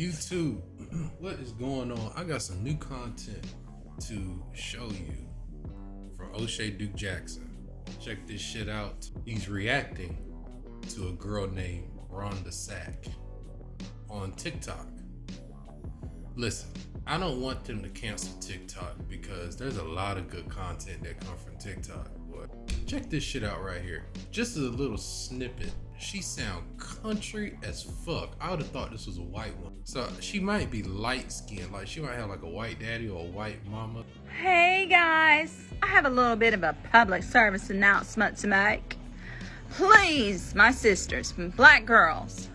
YouTube, what is going on? I got some new content to show you from O'Shea Duke Jackson. Check this shit out. He's reacting to a girl named Rhonda Sack on TikTok. Listen, I don't want them to cancel TikTok because there's a lot of good content that come from TikTok. Boy, check this shit out right here. Just a little snippet. She sound country as fuck. I would have thought this was a white one. So she might be light skinned, like she might have like a white daddy or a white mama. Hey guys, I have a little bit of a public service announcement to make. Please, my sisters, black girls,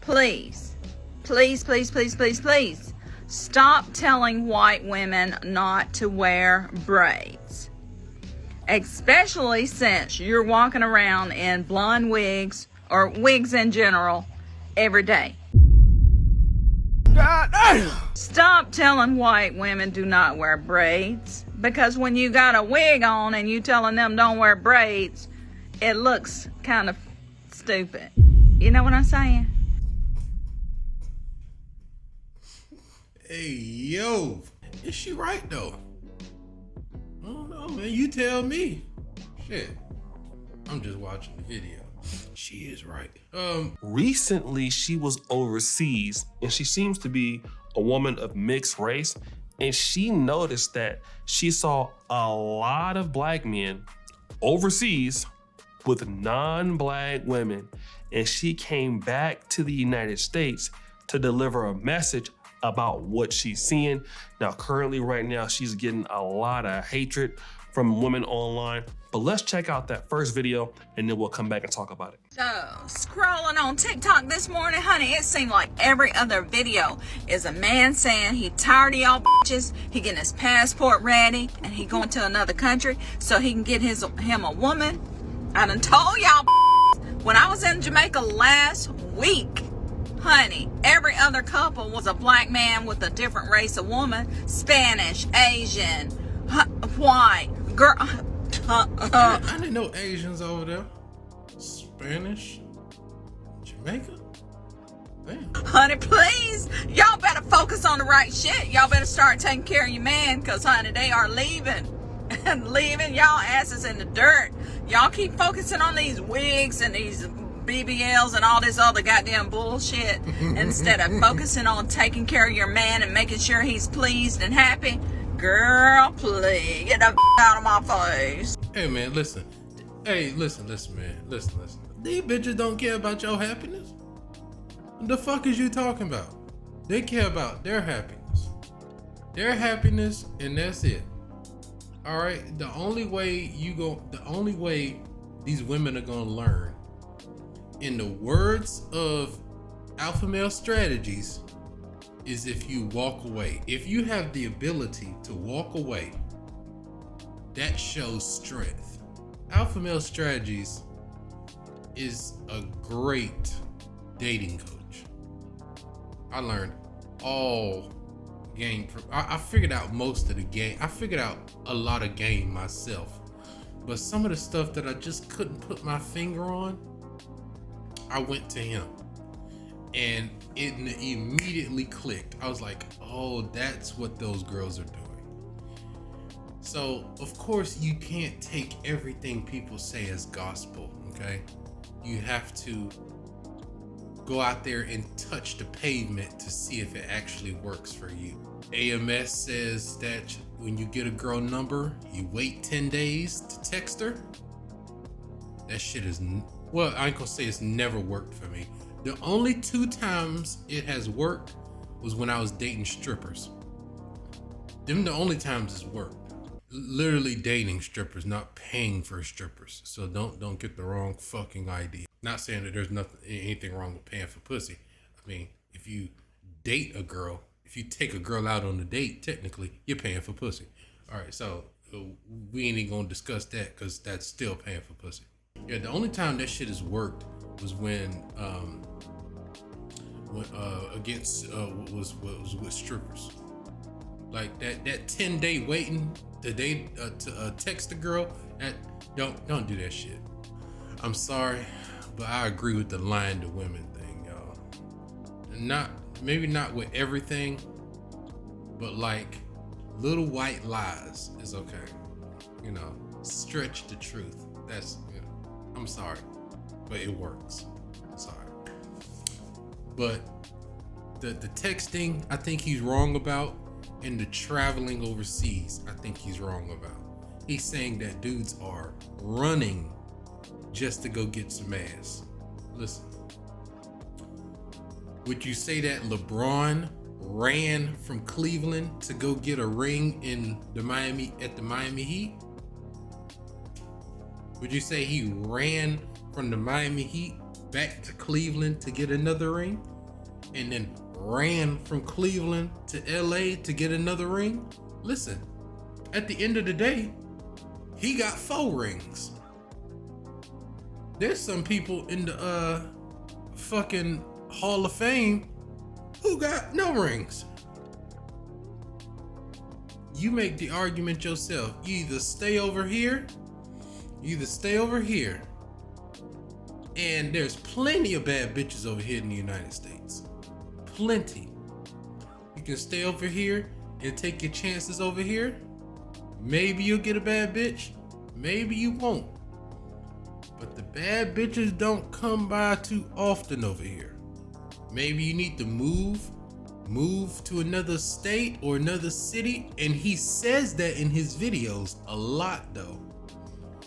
please, please, please, please, please, please, stop telling white women not to wear braids. Especially since you're walking around in blonde wigs or wigs in general every day. God damn! Stop telling white women do not wear braids, because when you got a wig on and you telling them don't wear braids, it looks kind of stupid. You know what I'm saying? Hey, yo, is she right though? I don't know, man. You tell me. Shit, I'm just watching the video. She is right. Recently, she was overseas, and she seems to be a woman of mixed race, and she noticed that she saw a lot of black men overseas with non-black women, and she came back to the United States to deliver a message about what she's seeing. Now, currently, right now, she's getting a lot of hatred from women online, but let's check out that first video and then we'll come back and talk about it. So, scrolling on TikTok this morning, honey, it seemed like every other video is a man saying he tired of y'all bitches, he getting his passport ready, and he going to another country so he can get him a woman. I done told y'all when I was in Jamaica last week, honey, every other couple was a black man with a different race of woman, Spanish, Asian, white, girl. I didn't know Asians over there. Spanish, Jamaica. Damn. Honey, please, y'all better focus on the right shit. Y'all better start taking care of your man, because, honey, they are leaving. And leaving y'all asses in the dirt. Y'all keep focusing on these wigs and these BBLs and all this other goddamn bullshit instead of focusing on taking care of your man and making sure he's pleased and happy. Girl, please, get the out of my face. Hey, man, listen. Hey, listen, man. Listen. These bitches don't care about your happiness. What the fuck is you talking about? They care about their happiness. Their happiness, and that's it. All right? The only way these women are gonna learn, in the words of Alpha Male Strategies, is if you walk away. If you have the ability to walk away, that shows strength. Alpha Male Strategies is a great dating coach. I learned all game. I figured out most of the game. I figured out a lot of game myself. But some of the stuff that I just couldn't put my finger on, I went to him. And it immediately clicked. I was like, oh, that's what those girls are doing. So, of course, you can't take everything people say as gospel, okay? You have to go out there and touch the pavement to see if it actually works for you. AMS says that when you get a girl number, you wait 10 days to text her. That shit is, well, I ain't gonna say it's never worked for me. The only 2 times it has worked was when I was dating strippers. Them the only times it's worked. Literally dating strippers, not paying for strippers. So don't get the wrong fucking idea. Not saying that there's anything wrong with paying for pussy. I mean, if you date a girl, if you take a girl out on a date, technically you're paying for pussy. All right, so we ain't even gonna discuss that because that's still paying for pussy. Yeah, the only time that shit has worked was when was with strippers. Like that 10-day waiting to text a girl. That don't do that shit. I'm sorry, but I agree with the lying to women thing, y'all. Not maybe not with everything, but like little white lies is okay. You know, stretch the truth. That's, you know, I'm sorry, but it works. Sorry. But the texting, I think he's wrong about, and the traveling overseas, I think he's wrong about. He's saying that dudes are running just to go get some ass. Listen, would you say that LeBron ran from Cleveland to go get a ring at the Miami Heat? Would you say he ran from the Miami Heat back to Cleveland to get another ring, and then ran from Cleveland to LA to get another ring? Listen, at the end of the day, he got 4 rings. There's some people in the fucking Hall of Fame who got no rings. You make the argument yourself. You either stay over here, and there's plenty of bad bitches over here in the United States. Plenty. You can stay over here and take your chances over here. Maybe you'll get a bad bitch, maybe you won't. But the bad bitches don't come by too often over here. Maybe you need to move to another state or another city, and he says that in his videos a lot though.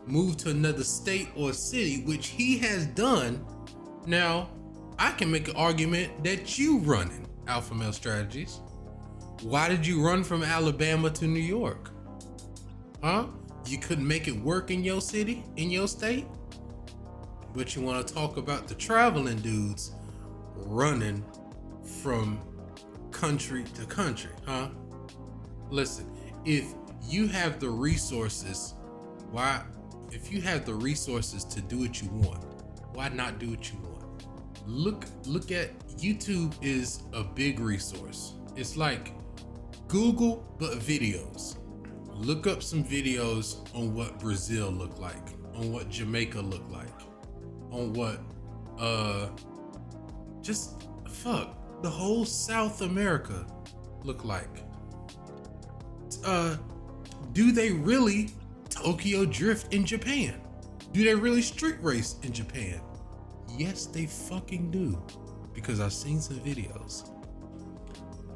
Move to another state or city, which he has done. Now, I can make an argument that you running Alpha Male Strategies. Why did you run from Alabama to New York? Huh? You couldn't make it work in your city, in your state? But you want to talk about the traveling dudes running from country to country, huh? Listen, if you have the resources, if you have the resources to do what you want, why not do what you want? Look at YouTube is a big resource. It's like Google, but videos. Look up some videos on what Brazil looked like, on what Jamaica looked like, on what the whole South America look like. Do they really Tokyo drift in Japan? Do they really street race in Japan? Yes, they fucking do, because I've seen some videos.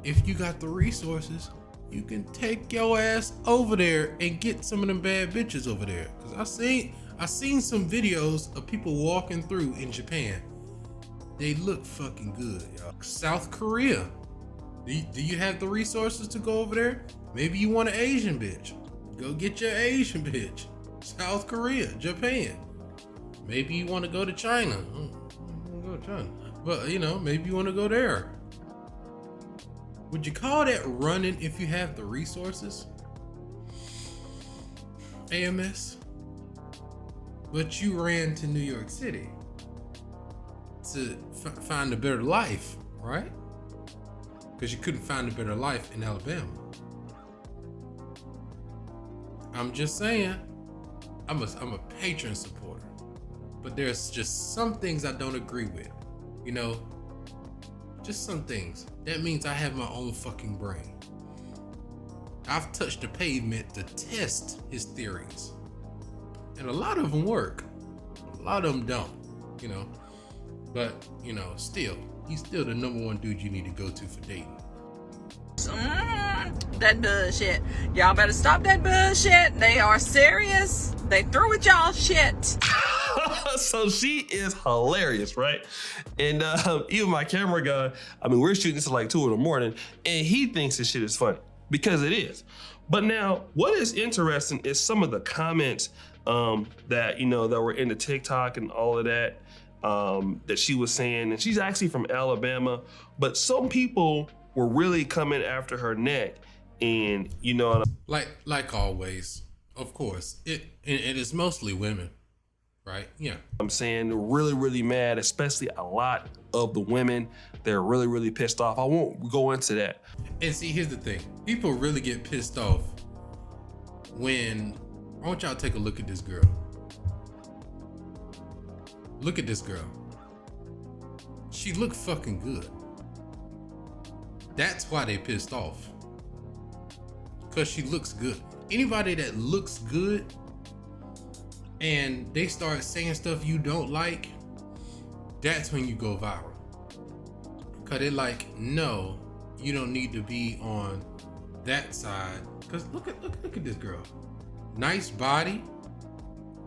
If you got the resources, you can take your ass over there and get some of them bad bitches over there. Cause I seen some videos of people walking through in Japan. They look fucking good, y'all. South Korea. Do you have the resources to go over there? Maybe you want an Asian bitch. Go get your Asian bitch. South Korea, Japan. Maybe you want to go to China. Go to China. But you know, maybe you want to go there. Would you call that running if you have the resources? AMS? But you ran to New York City to find a better life, right? Because you couldn't find a better life in Alabama. I'm just saying, I'm a patron supporter, but there's just some things I don't agree with, you know, just some things. That means I have my own fucking brain. I've touched the pavement to test his theories, and a lot of them work, a lot of them don't, you know, but you know, still, he's still the #1 dude you need to go to for dating. That bullshit. Y'all better stop that bullshit. They are serious. They through with y'all shit. So she is hilarious, right? And even my camera guy, I mean, we're shooting this at like 2 in the morning, and he thinks this shit is funny, because it is. But now, what is interesting is some of the comments that, you know, that were in the TikTok and all of that, that she was saying, and she's actually from Alabama, but some people were really coming after her neck, and you know, like always, of course, it is mostly women, right? Yeah, I'm saying they're really, really mad, especially a lot of the women. They're really, really pissed off. I won't go into that. And see, here's the thing: people really get pissed off when I want y'all to take a look at this girl. Look at this girl. She looked fucking good. That's why they pissed off. Because she looks good. Anybody that looks good and they start saying stuff you don't like, that's when you go viral. Because they're like, no, you don't need to be on that side. Because look at this girl. Nice body,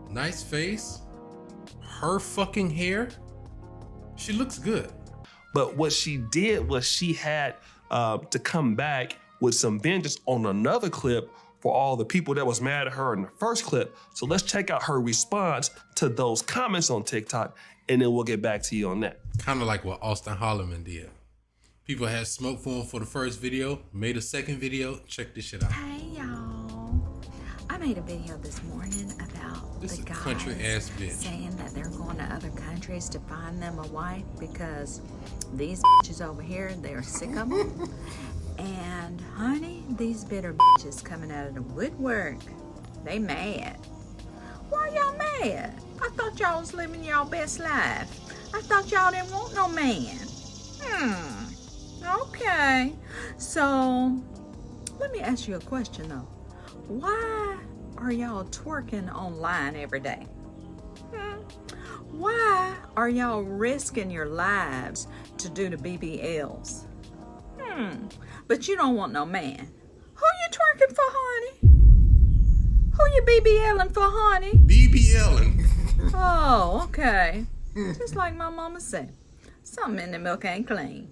nice face, her fucking hair. She looks good. But what she did was she had to come back with some vengeance on another clip for all the people that was mad at her in the first clip. So let's check out her response to those comments on TikTok, and then we'll get back to you on that. Kind of like what Austin Holloman did. People had smoke for him for the first video, made a second video. Check this shit out. Hey y'all, I made a video this morning about This the is a guys country ass bitch. saying that they're going to other countries to find them a wife because these bitches over here, they're sick of them. And honey, these bitter bitches coming out of the woodwork, they mad. Why y'all mad? I thought y'all was living y'all best life. I thought y'all didn't want no man. Okay. So, let me ask you a question though. Why are y'all twerking online every day? Why are y'all risking your lives to do the BBLs? But you don't want no man. Who you twerking for, honey? Who you BBLing for, honey? BBLing. Oh, okay. Just like my mama said, something in the milk ain't clean.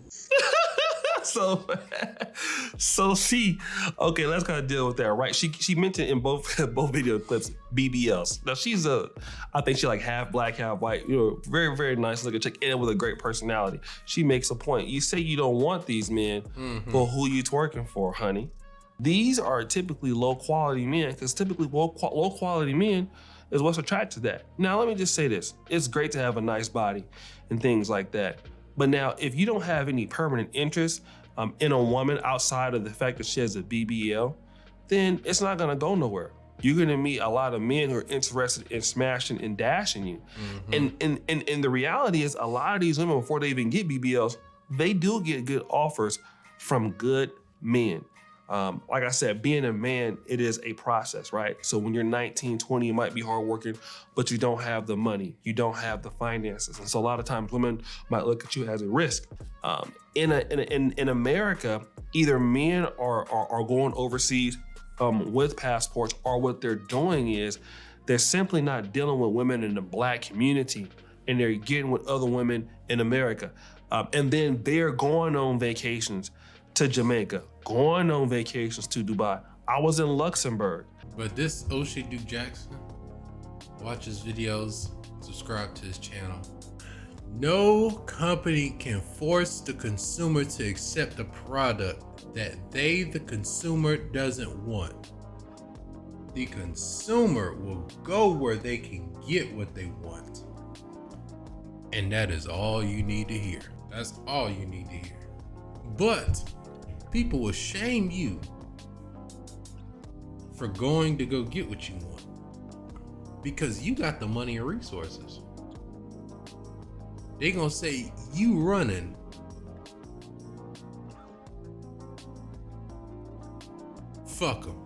So she, okay, let's kind of deal with that, right? She mentioned in both video clips BBLs. Now she's I think she like half black, half white. You know, very, very nice looking chick, and with a great personality. She makes a point. You say you don't want these men, but who you twerking for, honey? These are typically low quality men, because typically low quality men is what's attracted to that. Now let me just say this: it's great to have a nice body and things like that. But now, if you don't have any permanent interest in a woman outside of the fact that she has a BBL, then it's not gonna go nowhere. You're gonna meet a lot of men who are interested in smashing and dashing you. And the reality is, a lot of these women, before they even get BBLs, they do get good offers from good men. Like I said, being a man, it is a process, right? So when you're 19, 20, you might be hardworking, but you don't have the money, you don't have the finances. And so a lot of times women might look at you as a risk. In America, either men are going overseas with passports, or what they're doing is they're simply not dealing with women in the black community, and they're getting with other women in America. And then they're going on vacations to Jamaica, going on vacations to Dubai. I was in Luxembourg. But this O'Shea Duke Jackson, watch his videos, subscribe to his channel. No company can force the consumer to accept a product that they, the consumer, doesn't want. The consumer will go where they can get what they want. And that is all you need to hear. That's all you need to hear. But people will shame you for going to go get what you want because you got the money and resources. They gonna say you running. Fuck them.